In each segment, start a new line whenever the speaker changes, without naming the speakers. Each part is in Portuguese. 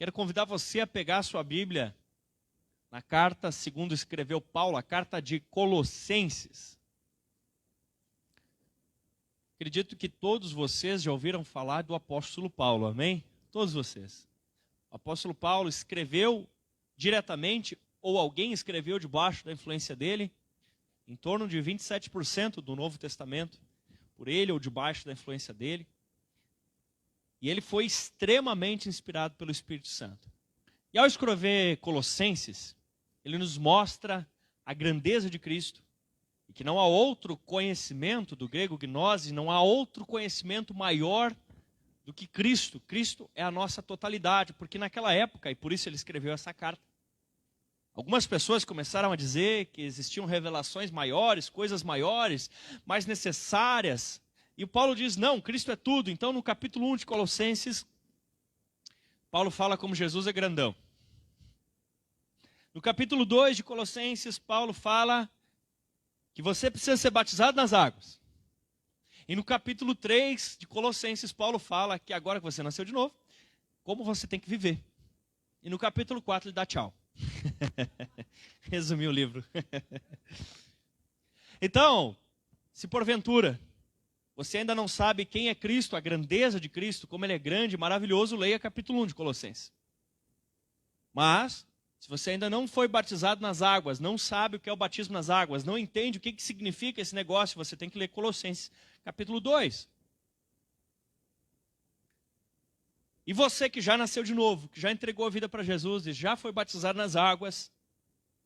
Quero convidar você a pegar a sua Bíblia na carta, segundo escreveu Paulo, a carta de Colossenses. Acredito que todos vocês já ouviram falar do apóstolo Paulo, amém? Todos vocês. O apóstolo Paulo escreveu diretamente, ou alguém escreveu debaixo da influência dele, em torno de 27% do Novo Testamento, por ele ou debaixo da influência dele. E ele foi extremamente inspirado pelo Espírito Santo. E ao escrever Colossenses, ele nos mostra a grandeza de Cristo, e que não há outro conhecimento, do grego gnose, não há outro conhecimento maior do que Cristo. Cristo é a nossa totalidade, porque naquela época, e por isso ele escreveu essa carta, algumas pessoas começaram a dizer que existiam revelações maiores, coisas maiores, mais necessárias. E o Paulo diz, não, Cristo é tudo. Então no capítulo 1 de Colossenses, Paulo fala como Jesus é grandão. No capítulo 2 de Colossenses, Paulo fala que você precisa ser batizado nas águas. E no capítulo 3 de Colossenses, Paulo fala que agora que você nasceu de novo, como você tem que viver. E no capítulo 4 ele dá tchau. Resumi o livro. Então, se porventura você ainda não sabe quem é Cristo, a grandeza de Cristo, como ele é grande e maravilhoso, leia capítulo 1 de Colossenses. Mas, se você ainda não foi batizado nas águas, não sabe o que é o batismo nas águas, não entende o que significa esse negócio, você tem que ler Colossenses capítulo 2. E você que já nasceu de novo, que já entregou a vida para Jesus e já foi batizado nas águas,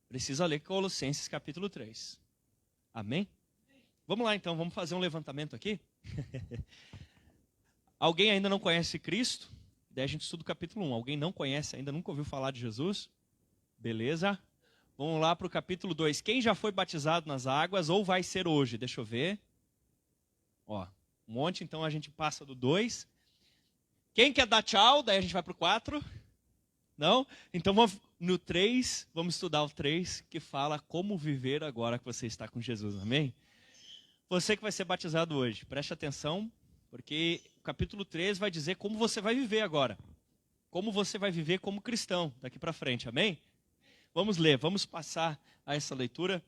precisa ler Colossenses capítulo 3. Amém? Vamos lá então, vamos fazer um levantamento aqui. Alguém ainda não conhece Cristo? Daí a gente estuda o capítulo 1. Alguém não conhece ainda, nunca ouviu falar de Jesus? Beleza? Vamos lá para o capítulo 2. Quem já foi batizado nas águas ou vai ser hoje? Deixa eu ver. Ó, um monte, então a gente passa do 2. Quem quer dar tchau? Daí a gente vai para o 4. Não? Então vamos no 3, vamos estudar o 3, que fala como viver agora que você está com Jesus. Amém? Você que vai ser batizado hoje, preste atenção, porque o capítulo 3 vai dizer como você vai viver agora. Como você vai viver como cristão daqui para frente, amém? Vamos ler, vamos passar a essa leitura.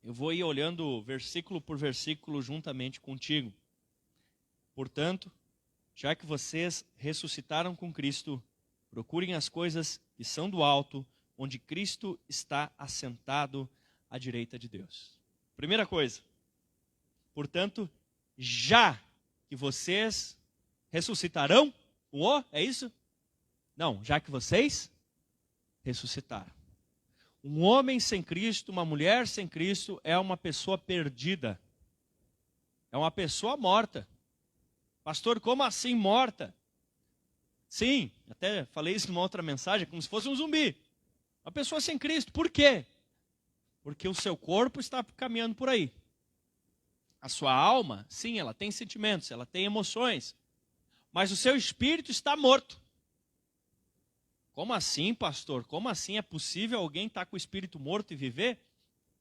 Eu vou ir olhando versículo por versículo juntamente contigo. Portanto, já que vocês ressuscitaram com Cristo, procurem as coisas que são do alto, onde Cristo está assentado à direita de Deus. Primeira coisa. Portanto, já que vocês ressuscitarão, é isso? Não, já que vocês ressuscitaram. Um homem sem Cristo, uma mulher sem Cristo é uma pessoa perdida. É uma pessoa morta. Pastor, como assim morta? Sim, até falei isso numa outra mensagem, como se fosse um zumbi. Uma pessoa sem Cristo. Por quê? Porque o seu corpo está caminhando por aí. A sua alma, sim, ela tem sentimentos, ela tem emoções. Mas o seu espírito está morto. Como assim, pastor? Como assim é possível alguém estar com o espírito morto e viver?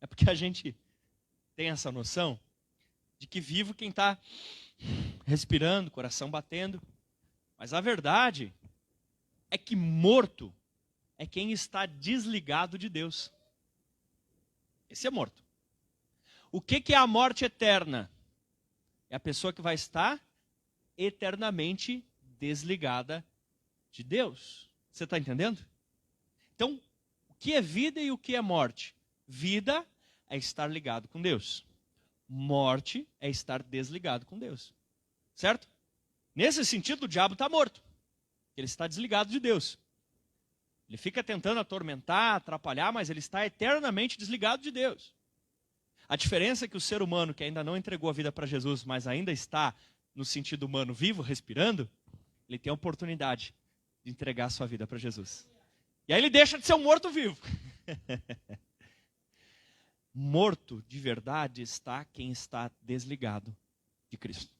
É porque a gente tem essa noção de que vivo quem está respirando, coração batendo. Mas a verdade é que morto é quem está desligado de Deus. Esse é morto. O que é a morte eterna? É a pessoa que vai estar eternamente desligada de Deus. Você está entendendo? Então, o que é vida e o que é morte? Vida é estar ligado com Deus. Morte é estar desligado com Deus. Certo? Nesse sentido, o diabo está morto. Ele está desligado de Deus. Ele fica tentando atormentar, atrapalhar, mas ele está eternamente desligado de Deus. A diferença é que o ser humano que ainda não entregou a vida para Jesus, mas ainda está no sentido humano vivo, respirando, ele tem a oportunidade de entregar a sua vida para Jesus. E aí ele deixa de ser um morto-vivo. Morto de verdade está quem está desligado de Cristo.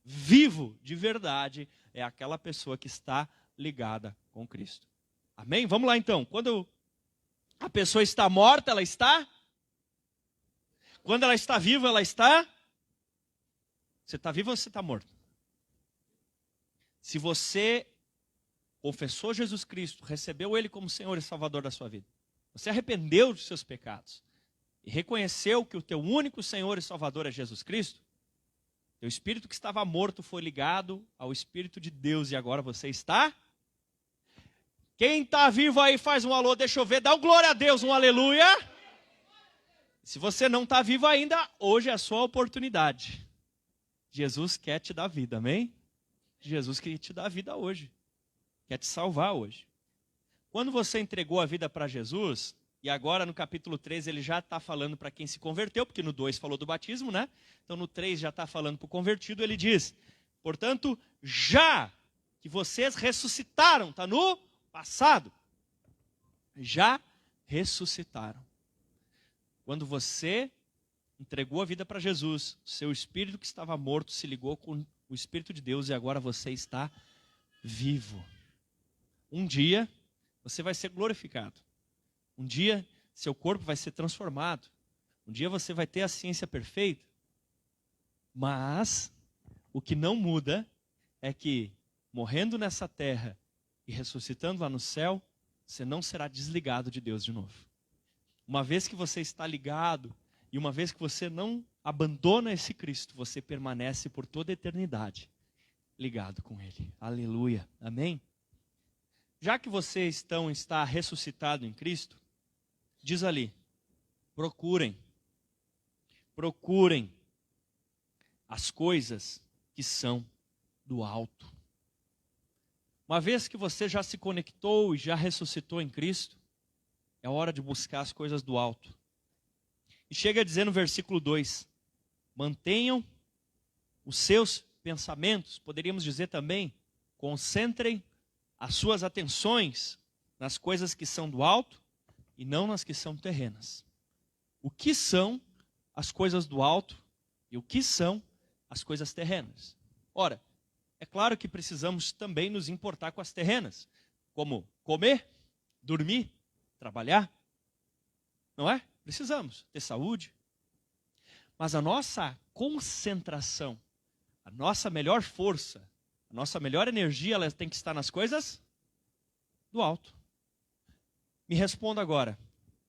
Vivo de verdade é aquela pessoa que está ligada com Cristo. Amém? Vamos lá então. Quando a pessoa está morta, ela está? Quando ela está viva, ela está? Você está vivo ou você está morto? Se você confessou Jesus Cristo, recebeu Ele como Senhor e Salvador da sua vida, você arrependeu dos seus pecados e reconheceu que o teu único Senhor e Salvador é Jesus Cristo, teu espírito que estava morto foi ligado ao Espírito de Deus e agora você está... Quem está vivo aí faz um alô, deixa eu ver, dá um glória a Deus, um aleluia. Se você não está vivo ainda, hoje é a sua oportunidade. Jesus quer te dar vida, amém? Jesus quer te dar vida hoje, quer te salvar hoje. Quando você entregou a vida para Jesus, e agora no capítulo 3 ele já está falando para quem se converteu, porque no 2 falou do batismo, né? Então no 3 já está falando para o convertido, ele diz, portanto, já que vocês ressuscitaram, está no passado, já ressuscitaram. Quando você entregou a vida para Jesus, seu espírito que estava morto se ligou com o Espírito de Deus e agora você está vivo. Um dia você vai ser glorificado. Um dia seu corpo vai ser transformado. Um dia você vai ter a ciência perfeita. Mas o que não muda é que, morrendo nessa terra e ressuscitando lá no céu, você não será desligado de Deus de novo. Uma vez que você está ligado e uma vez que você não abandona esse Cristo, você permanece por toda a eternidade ligado com Ele. Aleluia. Amém? Já que você está ressuscitado em Cristo, diz ali, procurem as coisas que são do alto. Uma vez que você já se conectou e já ressuscitou em Cristo, é hora de buscar as coisas do alto. E chega a dizer no versículo 2, mantenham os seus pensamentos, poderíamos dizer também, concentrem as suas atenções nas coisas que são do alto e não nas que são terrenas. O que são as coisas do alto e o que são as coisas terrenas? Ora, é claro que precisamos também nos importar com as terrenas, como comer, dormir, trabalhar. Não é? Precisamos ter saúde. Mas a nossa concentração, a nossa melhor força, a nossa melhor energia, ela tem que estar nas coisas do alto. Me responda agora.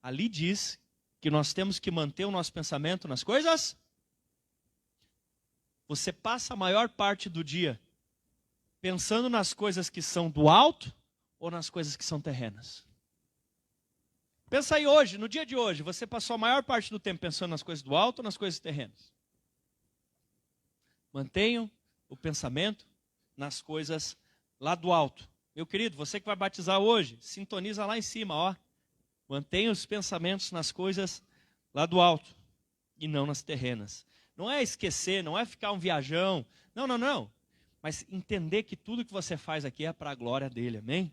Ali diz que nós temos que manter o nosso pensamento nas coisas. Você passa a maior parte do dia pensando nas coisas que são do alto ou nas coisas que são terrenas? Pensa aí hoje, no dia de hoje, você passou a maior parte do tempo pensando nas coisas do alto ou nas coisas terrenas? Mantenham o pensamento nas coisas lá do alto. Meu querido, você que vai batizar hoje, sintoniza lá em cima, ó. Mantenha os pensamentos nas coisas lá do alto e não nas terrenas. Não é esquecer, não é ficar um viajão. Não. Mas entender que tudo que você faz aqui é para a glória dele, amém?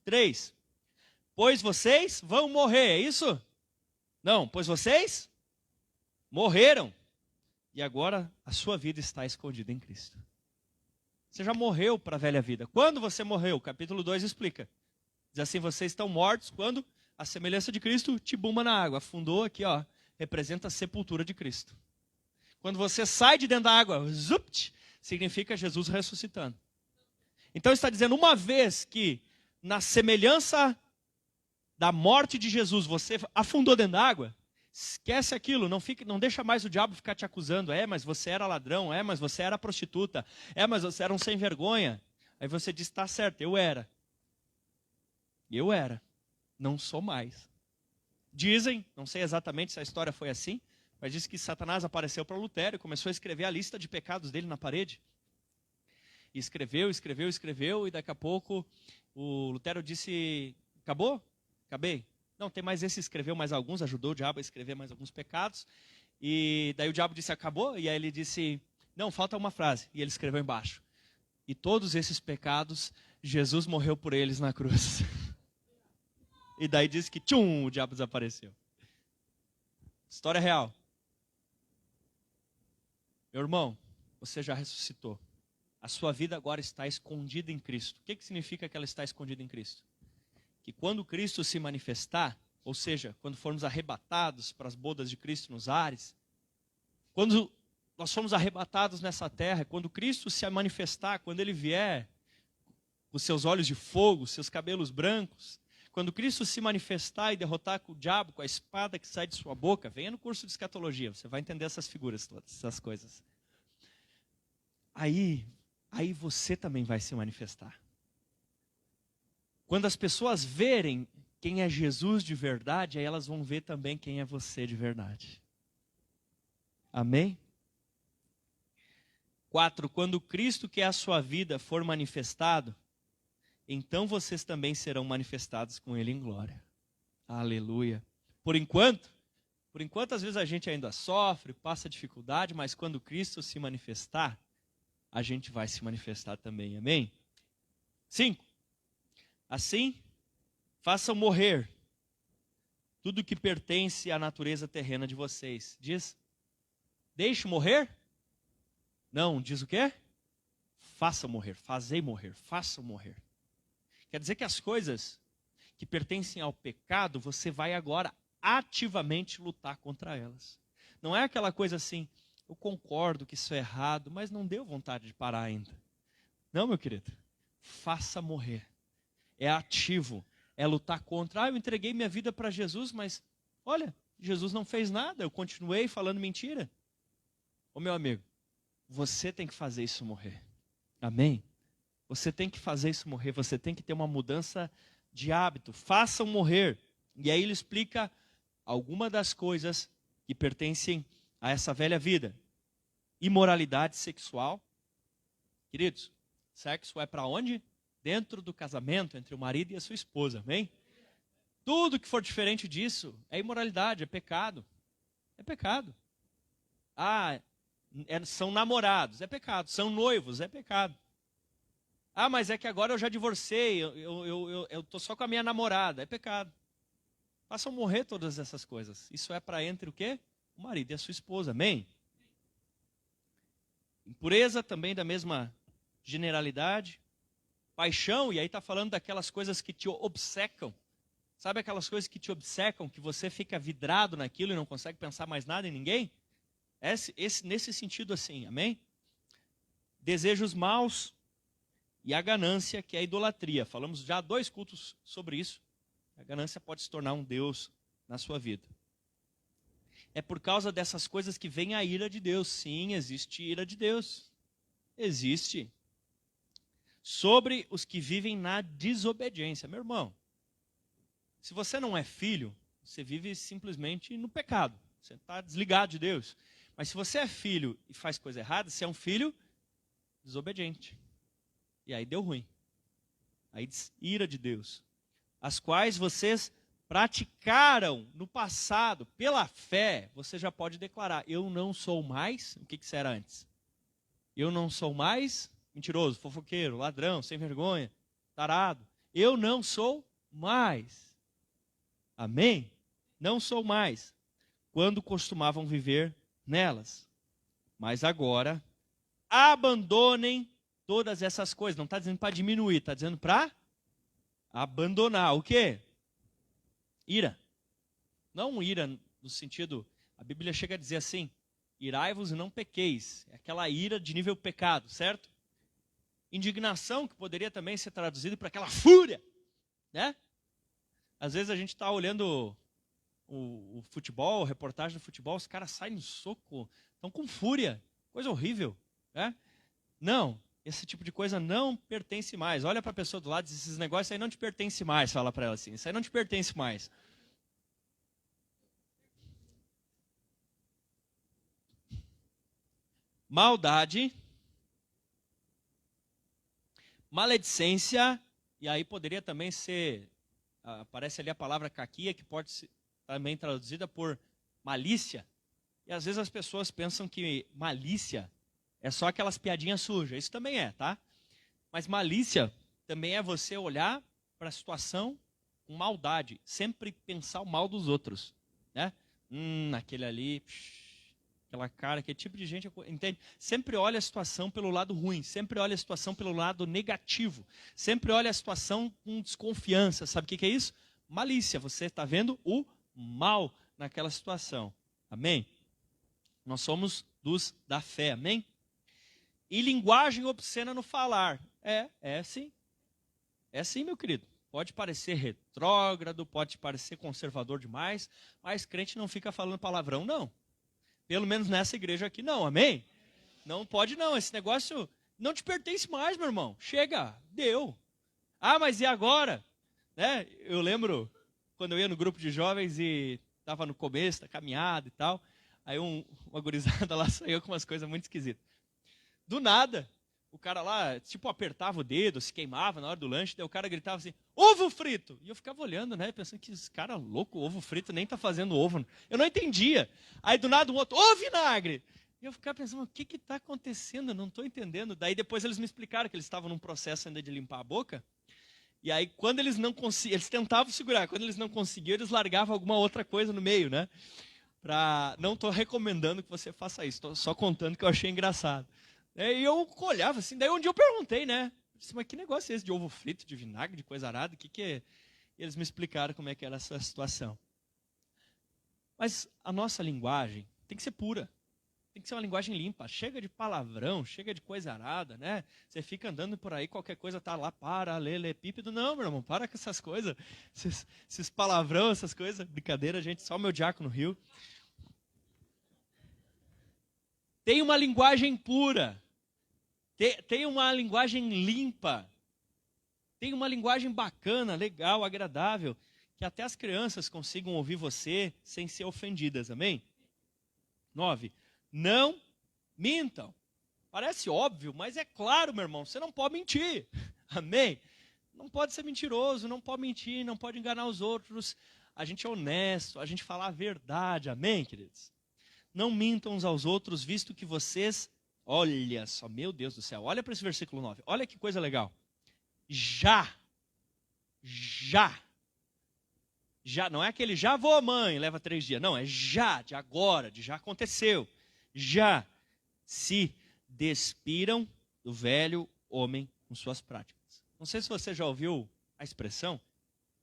3. Pois vocês vão morrer, é isso? Não, pois vocês morreram. E agora a sua vida está escondida em Cristo. Você já morreu para a velha vida. Quando você morreu? Capítulo 2 explica. Diz assim, vocês estão mortos quando a semelhança de Cristo te bumba na água. Afundou aqui, ó, representa a sepultura de Cristo. Quando você sai de dentro da água, zupt, significa Jesus ressuscitando. Então está dizendo, uma vez que na semelhança da morte de Jesus você afundou dentro da água, esquece aquilo, não deixa mais o diabo ficar te acusando. Mas você era ladrão, mas você era prostituta, mas você era um sem vergonha. Aí você diz, tá certo, eu era, não sou mais. Dizem, não sei exatamente se a história foi assim, mas diz que Satanás apareceu para Lutero e começou a escrever a lista de pecados dele na parede. E escreveu, e daqui a pouco o Lutero disse, acabou? Acabei. Não, tem mais esse, escreveu mais alguns, ajudou o diabo a escrever mais alguns pecados. E daí o diabo disse, acabou? E aí ele disse, não, falta uma frase. E ele escreveu embaixo. E todos esses pecados, Jesus morreu por eles na cruz. E daí diz que, tchum, o diabo desapareceu. História real. Meu irmão, você já ressuscitou. A sua vida agora está escondida em Cristo. O que significa que ela está escondida em Cristo? Que quando Cristo se manifestar, ou seja, quando formos arrebatados para as bodas de Cristo nos ares, quando nós formos arrebatados nessa terra, quando Cristo se manifestar, quando Ele vier os seus olhos de fogo, os seus cabelos brancos. Quando Cristo se manifestar e derrotar o diabo com a espada que sai de sua boca, venha no curso de escatologia, você vai entender essas figuras todas, essas coisas. Aí você também vai se manifestar. Quando as pessoas verem quem é Jesus de verdade, aí elas vão ver também quem é você de verdade. Amém? 4. Quando Cristo, que é a sua vida, for manifestado, então vocês também serão manifestados com Ele em glória. Aleluia. Por enquanto, às vezes a gente ainda sofre, passa dificuldade, mas quando Cristo se manifestar, a gente vai se manifestar também. Amém? 5. Assim, façam morrer tudo que pertence à natureza terrena de vocês. Diz, deixe morrer? Não, diz o quê? Façam morrer, fazei morrer, façam morrer. Quer dizer que as coisas que pertencem ao pecado, você vai agora ativamente lutar contra elas. Não é aquela coisa assim, eu concordo que isso é errado, mas não deu vontade de parar ainda. Não, meu querido, faça morrer. É ativo, é lutar contra. Eu entreguei minha vida para Jesus, mas olha, Jesus não fez nada, eu continuei falando mentira. Ô meu amigo, você tem que fazer isso morrer. Amém? Você tem que fazer isso morrer, você tem que ter uma mudança de hábito. Façam morrer. E aí ele explica algumas das coisas que pertencem a essa velha vida. Imoralidade sexual. Queridos, sexo é para onde? Dentro do casamento, entre o marido e a sua esposa, amém? Tudo que for diferente disso é imoralidade, é pecado. É pecado. São namorados, é pecado. São noivos, é pecado. Mas é que agora eu já divorciei, eu estou só com a minha namorada, é pecado. Façam morrer todas essas coisas. Isso é para entre o quê? O marido e a sua esposa, amém? Impureza também da mesma generalidade. Paixão, e aí está falando daquelas coisas que te obcecam. Sabe aquelas coisas que te obcecam, que você fica vidrado naquilo e não consegue pensar mais nada em ninguém? Nesse sentido assim, amém? Desejos maus e a ganância, que é a idolatria. Falamos já 2 cultos sobre isso. A ganância pode se tornar um Deus na sua vida. É por causa dessas coisas que vem a ira de Deus. Sim, existe ira de Deus. Existe. Sobre os que vivem na desobediência. Meu irmão, se você não é filho, você vive simplesmente no pecado. Você está desligado de Deus. Mas se você é filho e faz coisa errada, você é um filho desobediente. E aí deu ruim. Aí ira de Deus. As quais vocês praticaram no passado, pela fé, você já pode declarar, eu não sou mais, o que você era antes? Eu não sou mais mentiroso, fofoqueiro, ladrão, sem vergonha, tarado. Eu não sou mais. Amém? Não sou mais. Quando costumavam viver nelas. Mas agora, abandonem todas essas coisas. Não está dizendo para diminuir, está dizendo para abandonar. O quê? Ira. Não ira no sentido, a Bíblia chega a dizer assim, irai-vos e não pequeis. É aquela ira de nível pecado, certo? Indignação, que poderia também ser traduzido para aquela fúria, né? Às vezes a gente está olhando o futebol, reportagem do futebol, os caras saem no soco, estão com fúria, coisa horrível, né? Não, esse tipo de coisa não pertence mais. Olha para a pessoa do lado e diz, esses negócios aí não te pertence mais, fala para ela assim, isso aí não te pertence mais. Maldade, maledicência, e aí poderia também ser, aparece ali a palavra caquia, que pode ser também traduzida por malícia. E às vezes as pessoas pensam que malícia é só aquelas piadinhas sujas. Isso também é, tá? Mas malícia também é você olhar para a situação com maldade. Sempre pensar o mal dos outros, né? Aquele ali, aquela cara, aquele tipo de gente, entende? Sempre olha a situação pelo lado ruim. Sempre olha a situação pelo lado negativo. Sempre olha a situação com desconfiança. Sabe o que é isso? Malícia. Você está vendo o mal naquela situação. Amém? Nós somos dos da fé, amém? E linguagem obscena no falar. Sim. É assim, meu querido. Pode parecer retrógrado, pode parecer conservador demais, mas crente não fica falando palavrão, não. Pelo menos nessa igreja aqui, não. Amém? Não pode, não. Esse negócio não te pertence mais, meu irmão. Chega, deu. Ah, mas e agora? Né? Eu lembro quando eu ia no grupo de jovens e estava no começo da caminhada e tal. Aí uma gurizada lá saiu com umas coisas muito esquisitas. Do nada, o cara lá, tipo, apertava o dedo, se queimava na hora do lanche, daí o cara gritava assim, ovo frito! E eu ficava olhando, né, pensando que esse cara louco, ovo frito, nem tá fazendo ovo. Eu não entendia. Aí do nada um outro, ô vinagre! E eu ficava pensando, o que que tá acontecendo? Eu não tô entendendo. Daí depois eles me explicaram que eles estavam num processo ainda de limpar a boca. E aí quando eles não conseguiam, eles tentavam segurar, quando eles não conseguiam, eles largavam alguma outra coisa no meio, né? Não tô recomendando que você faça isso, tô só contando que eu achei engraçado. E eu olhava assim, daí um dia eu perguntei, né? Disse, mas que negócio é esse de ovo frito, de vinagre, de coisa arada? O que é? E eles me explicaram como é que era essa situação. Mas a nossa linguagem tem que ser pura. Tem que ser uma linguagem limpa. Chega de palavrão, chega de coisa arada, né? Você fica andando por aí, qualquer coisa tá lá, paralelepípedo. Não, meu irmão, para com essas coisas. Esses palavrão, essas coisas. Brincadeira, gente, só o meu diácono riu. Tem uma linguagem pura. Tem uma linguagem limpa. Tem uma linguagem bacana, legal, agradável, que até as crianças consigam ouvir você sem ser ofendidas, amém? 9. Não mintam. Parece óbvio, mas é claro, meu irmão, você não pode mentir, amém? Não pode ser mentiroso, não pode mentir, não pode enganar os outros. A gente é honesto, a gente fala a verdade, amém, queridos? Não mintam uns aos outros, visto que vocês... Olha só, meu Deus do céu, olha para esse versículo 9, olha que coisa legal. Já, não é aquele já vou mãe, leva 3 dias, não, é já, de agora, de já aconteceu. Já se despiram do velho homem com suas práticas. Não sei se você já ouviu a expressão,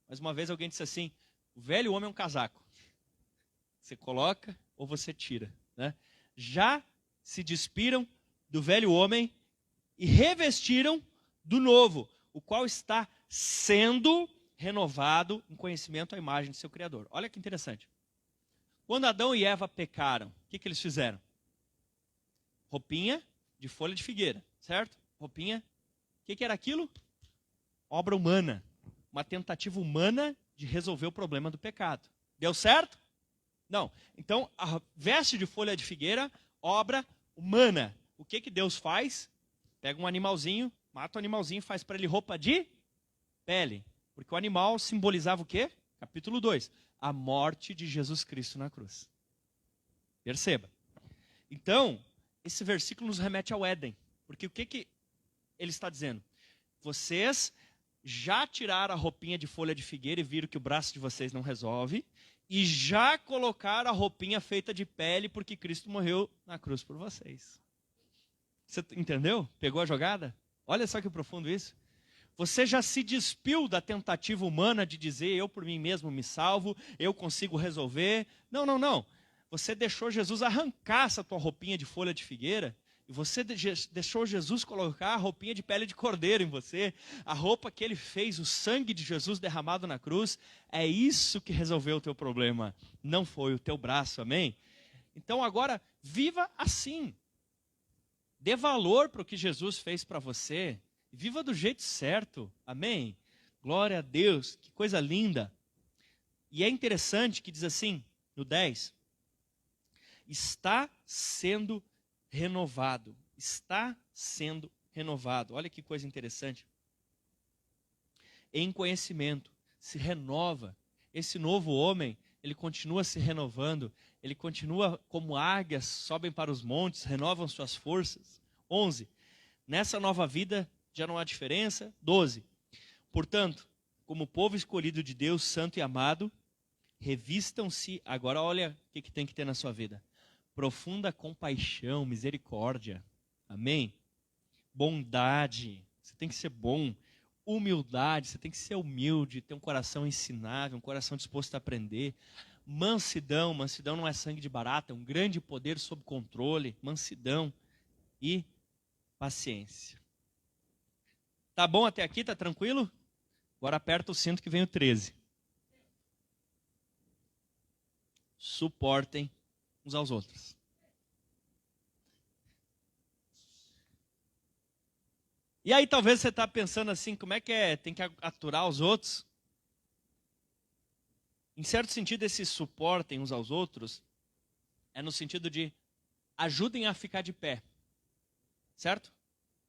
mas uma vez alguém disse assim, o velho homem é um casaco. Você coloca ou você tira, né? Já se despiram do velho homem e revestiram do novo, o qual está sendo renovado em conhecimento à imagem de seu Criador. Olha que interessante. Quando Adão e Eva pecaram, o que eles fizeram? Roupinha de folha de figueira, certo? Roupinha, o que era aquilo? Obra humana, uma tentativa humana de resolver o problema do pecado. Deu certo? Não. Então, a veste de folha de figueira, obra humana. O que Deus faz? Pega um animalzinho, mata o animalzinho e faz para ele roupa de pele. Porque o animal simbolizava o quê? Capítulo 2. A morte de Jesus Cristo na cruz. Perceba. Então, esse versículo nos remete ao Éden. Porque o que ele está dizendo? Vocês já tiraram a roupinha de folha de figueira e viram que o braço de vocês não resolve. E já colocaram a roupinha feita de pele porque Cristo morreu na cruz por vocês. Você entendeu? Pegou a jogada? Olha só que profundo isso. Você já se despiu da tentativa humana de dizer eu por mim mesmo me salvo, eu consigo resolver. Não. Você deixou Jesus arrancar essa tua roupinha de folha de figueira e você deixou Jesus colocar a roupinha de pele de cordeiro em você, a roupa que ele fez, o sangue de Jesus derramado na cruz. É isso que resolveu o teu problema, não foi o teu braço, amém? Então agora, viva assim. Dê valor para o que Jesus fez para você. Viva do jeito certo. Amém? Glória a Deus. Que coisa linda. E é interessante que diz assim, no 10. Está sendo renovado. Está sendo renovado. Olha que coisa interessante. Em conhecimento. Se renova. Esse novo homem, ele continua se renovando. Ele continua como águias, sobem para os montes, renovam suas forças. 11. Nessa nova vida já não há diferença. 12. Portanto, como povo escolhido de Deus, santo e amado, revistam-se. Agora olha o que tem que ter na sua vida. Profunda compaixão, misericórdia. Amém? Bondade. Você tem que ser bom. Humildade. Você tem que ser humilde, ter um coração ensinável, um coração disposto a aprender. Mansidão. Mansidão não é sangue de barata, é um grande poder sob controle. Mansidão e paciência. Tá bom até aqui? Tá tranquilo? Agora aperta o cinto que vem o 13. Suportem uns aos outros. E aí talvez você está pensando assim, como é que é? Tem que aturar os outros? Em certo sentido, esse suportem uns aos outros é no sentido de ajudem a ficar de pé. Certo?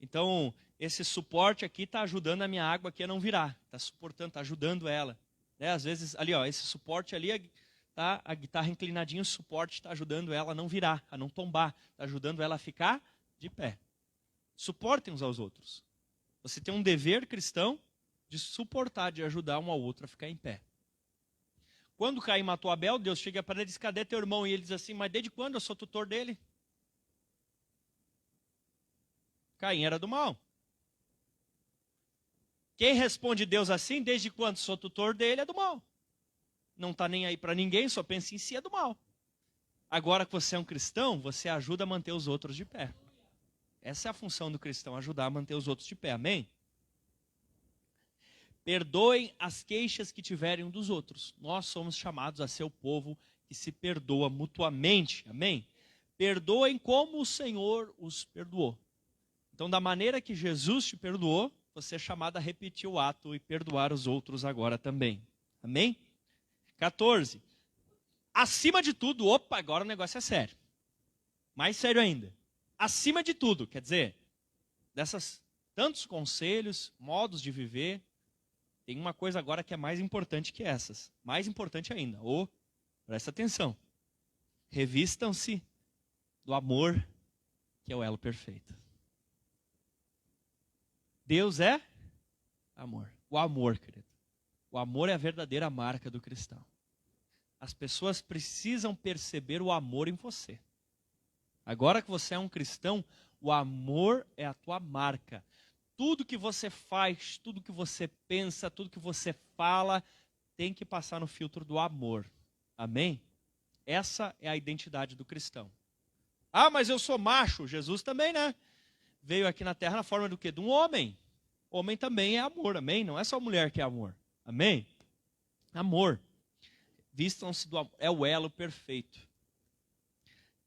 Então, esse suporte aqui está ajudando a minha água aqui a não virar. Está suportando, está ajudando ela. Né? Às vezes, ali, ó, esse suporte ali, tá, a guitarra inclinadinha, o suporte está ajudando ela a não virar, a não tombar. Está ajudando ela a ficar de pé. Suportem uns aos outros. Você tem um dever cristão de suportar, de ajudar um ao outro a ficar em pé. Quando Caim matou Abel, Deus chega para ele e diz, cadê teu irmão? E ele diz assim, mas desde quando eu sou tutor dele? Caim era do mal. Quem responde Deus assim, desde quando sou tutor dele, é do mal. Não está nem aí para ninguém, só pensa em si, é do mal. Agora que você é um cristão, você ajuda a manter os outros de pé. Essa é a função do cristão, ajudar a manter os outros de pé, amém? Perdoem as queixas que tiverem um dos outros. Nós somos chamados a ser o povo que se perdoa mutuamente, amém? Perdoem como o Senhor os perdoou. Então, da maneira que Jesus te perdoou, você é chamado a repetir o ato e perdoar os outros agora também. Amém? 14. Acima de tudo, opa, agora o negócio é sério. Mais sério ainda. Acima de tudo, quer dizer, dessas tantos conselhos, modos de viver, tem uma coisa agora que é mais importante que essas. Mais importante ainda. Presta atenção. Revistam-se do amor, que é o elo perfeito. Deus é amor. O amor, querido. O amor é a verdadeira marca do cristão. As pessoas precisam perceber o amor em você. Agora que você é um cristão, o amor é a tua marca. Tudo que você faz, tudo que você pensa, tudo que você fala, tem que passar no filtro do amor. Amém? Essa é a identidade do cristão. Ah, mas eu sou macho. Jesus também, né? Veio aqui na terra na forma do quê? De um homem. Homem também é amor, amém? Não é só mulher que é amor. Amém? Amor. Vistam-se do amor. É o elo perfeito.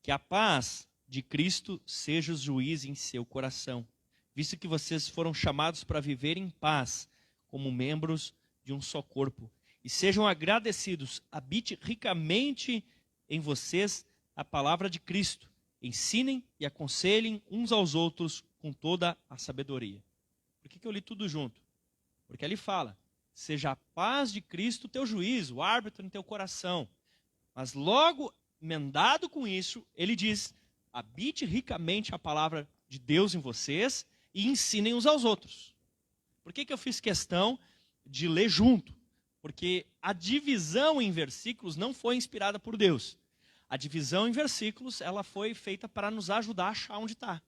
Que a paz de Cristo seja o juiz em seu coração, visto que vocês foram chamados para viver em paz, como membros de um só corpo. E sejam agradecidos, habite ricamente em vocês a palavra de Cristo. Ensinem e aconselhem uns aos outros com toda a sabedoria. Por que eu li tudo junto? Porque ali fala, seja a paz de Cristo o teu juízo, o árbitro no teu coração. Mas logo, emendado com isso, ele diz, habite ricamente a palavra de Deus em vocês e ensinem uns aos outros. Por que eu fiz questão de ler junto? Porque a divisão em versículos não foi inspirada por Deus. A divisão em versículos, ela foi feita para nos ajudar a achar onde está.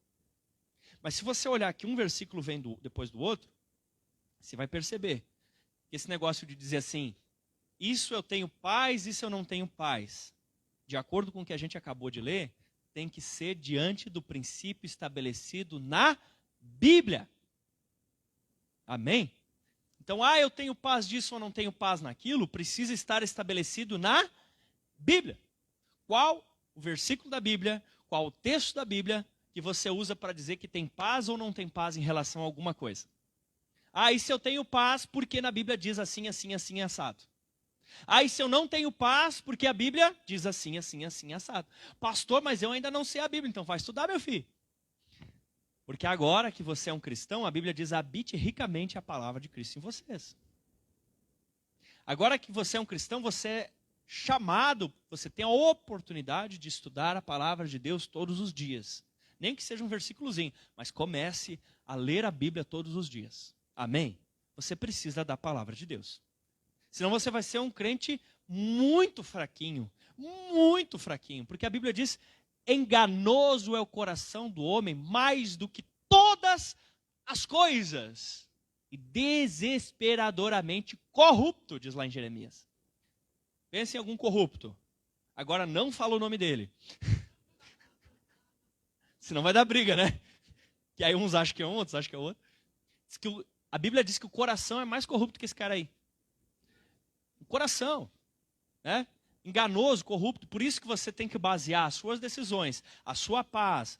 Mas se você olhar que um versículo vem depois do outro, você vai perceber que esse negócio de dizer assim, isso eu tenho paz, isso eu não tenho paz, de acordo com o que a gente acabou de ler, tem que ser diante do princípio estabelecido na Bíblia. Amém? Então, eu tenho paz disso ou não tenho paz naquilo, precisa estar estabelecido na Bíblia. Qual o versículo da Bíblia, qual o texto da Bíblia que você usa para dizer que tem paz ou não tem paz em relação a alguma coisa? E se eu tenho paz, porque na Bíblia diz assim, assim, assim, assado. E se eu não tenho paz, porque a Bíblia diz assim, assim, assim, assado. Pastor, mas eu ainda não sei a Bíblia, então vai estudar, meu filho. Porque agora que você é um cristão, a Bíblia diz, habite ricamente a palavra de Cristo em vocês. Agora que você é um cristão, você é chamado, você tem a oportunidade de estudar a palavra de Deus todos os dias. Nem que seja um versículozinho, mas comece a ler a Bíblia todos os dias. Amém? Você precisa da palavra de Deus. Senão você vai ser um crente muito fraquinho, porque a Bíblia diz, enganoso é o coração do homem mais do que todas as coisas, e desesperadoramente corrupto, diz lá em Jeremias. Pense em algum corrupto. Agora não fala o nome dele. Senão vai dar briga, né? Que aí uns acham que é um, outros acham que é outro. Diz que A Bíblia diz que o coração é mais corrupto que esse cara aí. O coração, né? Enganoso, corrupto. Por isso que você tem que basear as suas decisões, a sua paz,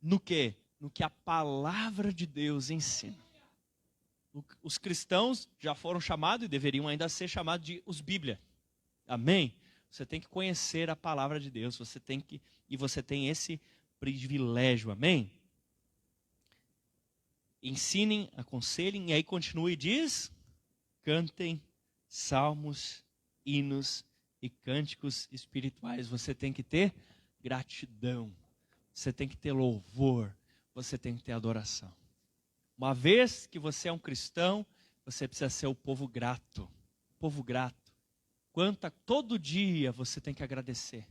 no quê? No que a palavra de Deus ensina. Os cristãos já foram chamados e deveriam ainda ser chamados de os Bíblia. Amém? Você tem que conhecer a palavra de Deus, e você tem esse privilégio, amém? Ensinem, aconselhem, e aí continua e diz, cantem salmos, hinos e cânticos espirituais. Você tem que ter gratidão, você tem que ter louvor, você tem que ter adoração. Uma vez que você é um cristão, você precisa ser o povo grato. Povo grato. Todo dia você tem que agradecer.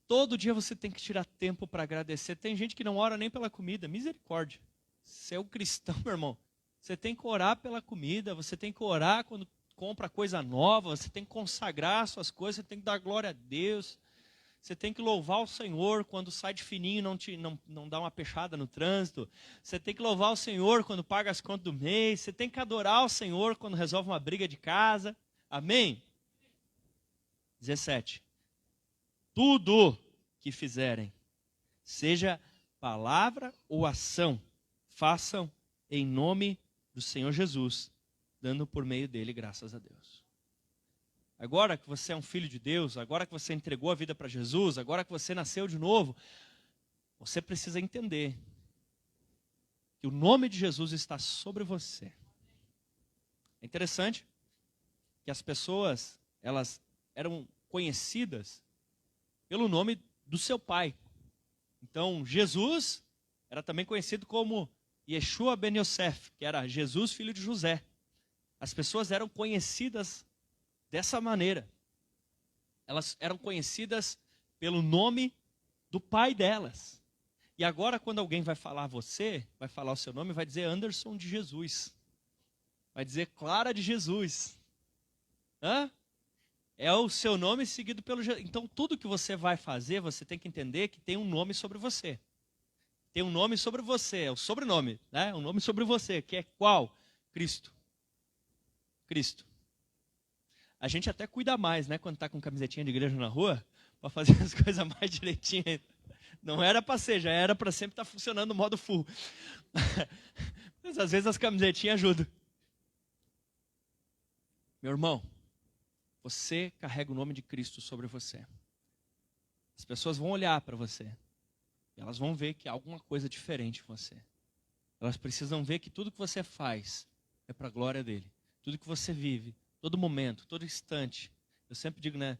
Todo dia você tem que tirar tempo para agradecer. Tem gente que não ora nem pela comida. Misericórdia. Você é um cristão, meu irmão. Você tem que orar pela comida. Você tem que orar quando compra coisa nova. Você tem que consagrar suas coisas. Você tem que dar glória a Deus. Você tem que louvar o Senhor quando sai de fininho e não dá uma peixada no trânsito. Você tem que louvar o Senhor quando paga as contas do mês. Você tem que adorar o Senhor quando resolve uma briga de casa. Amém? 17. Tudo que fizerem, seja palavra ou ação, façam em nome do Senhor Jesus, dando por meio dele graças a Deus. Agora que você é um filho de Deus, agora que você entregou a vida para Jesus, agora que você nasceu de novo, você precisa entender que o nome de Jesus está sobre você. É interessante que as pessoas, elas eram conhecidas pelo nome do seu pai. Então, Jesus era também conhecido como Yeshua ben Yosef, que era Jesus, filho de José. As pessoas eram conhecidas dessa maneira. Elas eram conhecidas pelo nome do pai delas. E agora, quando alguém vai falar você, vai falar o seu nome, vai dizer Anderson de Jesus. Vai dizer Clara de Jesus. Hã? É o seu nome seguido pelo Jesus. Então, tudo que você vai fazer, você tem que entender que tem um nome sobre você. Tem um nome sobre você, é o sobrenome, né? Um nome sobre você, que é qual? Cristo. Cristo. A gente até cuida mais, né? Quando está com camisetinha de igreja na rua, para fazer as coisas mais direitinho. Não era para ser, já era para sempre estar funcionando no modo full. Mas às vezes as camisetinhas ajudam. Meu irmão, você carrega o nome de Cristo sobre você. As pessoas vão olhar para você. E elas vão ver que há alguma coisa diferente em você. Elas precisam ver que tudo que você faz é para a glória dele. Tudo que você vive, todo momento, todo instante. Eu sempre digo, né?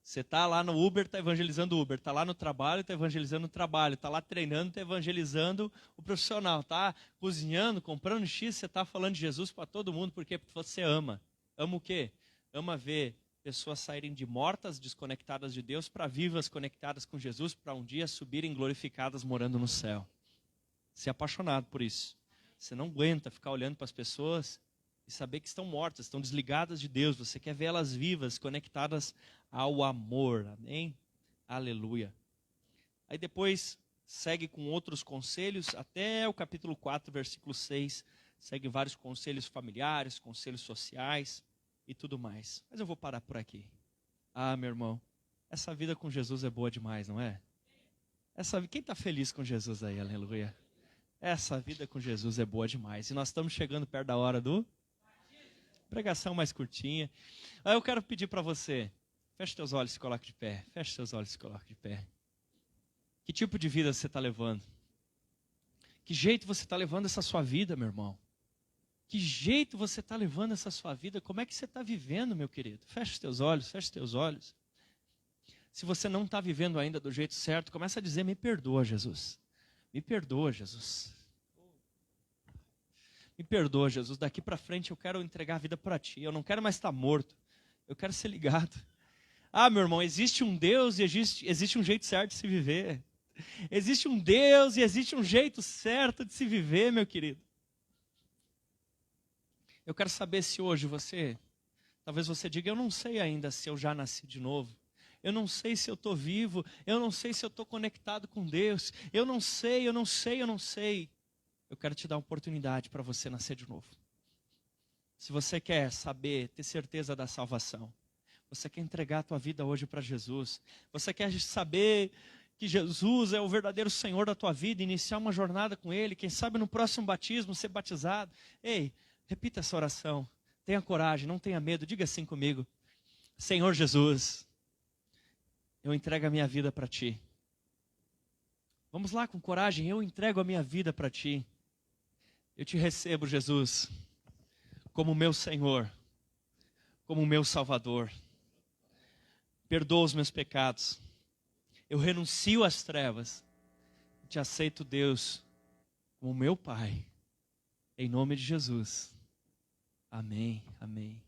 Você está lá no Uber, está evangelizando o Uber. Está lá no trabalho, está evangelizando o trabalho. Está lá treinando, está evangelizando o profissional. Está cozinhando, comprando X, você está falando de Jesus para todo mundo. Por quê? Porque você ama. Ama o quê? Ama ver pessoas saírem de mortas, desconectadas de Deus, para vivas, conectadas com Jesus, para um dia subirem glorificadas morando no céu. Ser apaixonado por isso. Você não aguenta ficar olhando para as pessoas e saber que estão mortas, estão desligadas de Deus. Você quer ver elas vivas, conectadas ao amor. Amém? Aleluia. Aí depois segue com outros conselhos, até o capítulo 4, versículo 6. Segue vários conselhos familiares, conselhos sociais e tudo mais. Mas eu vou parar por aqui. Ah, meu irmão, essa vida com Jesus é boa demais, não é? Quem está feliz com Jesus aí, aleluia? Essa vida com Jesus é boa demais. E nós estamos chegando perto da hora do... Pregação mais curtinha. Aí eu quero pedir para você, feche teus olhos e se coloque de pé. Feche teus olhos e se coloque de pé. Que tipo de vida você está levando? Que jeito você está levando essa sua vida, meu irmão? Que jeito você está levando essa sua vida? Como é que você está vivendo, meu querido? Feche os teus olhos, feche os teus olhos. Se você não está vivendo ainda do jeito certo, começa a dizer, me perdoa, Jesus. Me perdoa, Jesus. Me perdoa, Jesus. Daqui para frente eu quero entregar a vida para Ti. Eu não quero mais estar morto. Eu quero ser ligado. Ah, meu irmão, existe um Deus e existe um jeito certo de se viver. Existe um Deus e existe um jeito certo de se viver, meu querido. Eu quero saber se hoje talvez você diga, eu não sei ainda se eu já nasci de novo. Eu não sei se eu estou vivo. Eu não sei se eu estou conectado com Deus. Eu não sei. Eu quero te dar uma oportunidade para você nascer de novo. Se você quer saber, ter certeza da salvação, você quer entregar a tua vida hoje para Jesus, você quer saber que Jesus é o verdadeiro Senhor da tua vida, iniciar uma jornada com Ele, quem sabe no próximo batismo ser batizado. Ei, repita essa oração, tenha coragem, não tenha medo, diga assim comigo: Senhor Jesus, eu entrego a minha vida para Ti. Vamos lá com coragem, eu entrego a minha vida para Ti. Eu Te recebo, Jesus, como meu Senhor, como meu Salvador. Perdoa os meus pecados. Eu renuncio às trevas. Te aceito, Deus, como meu Pai. Em nome de Jesus. Amém, amém.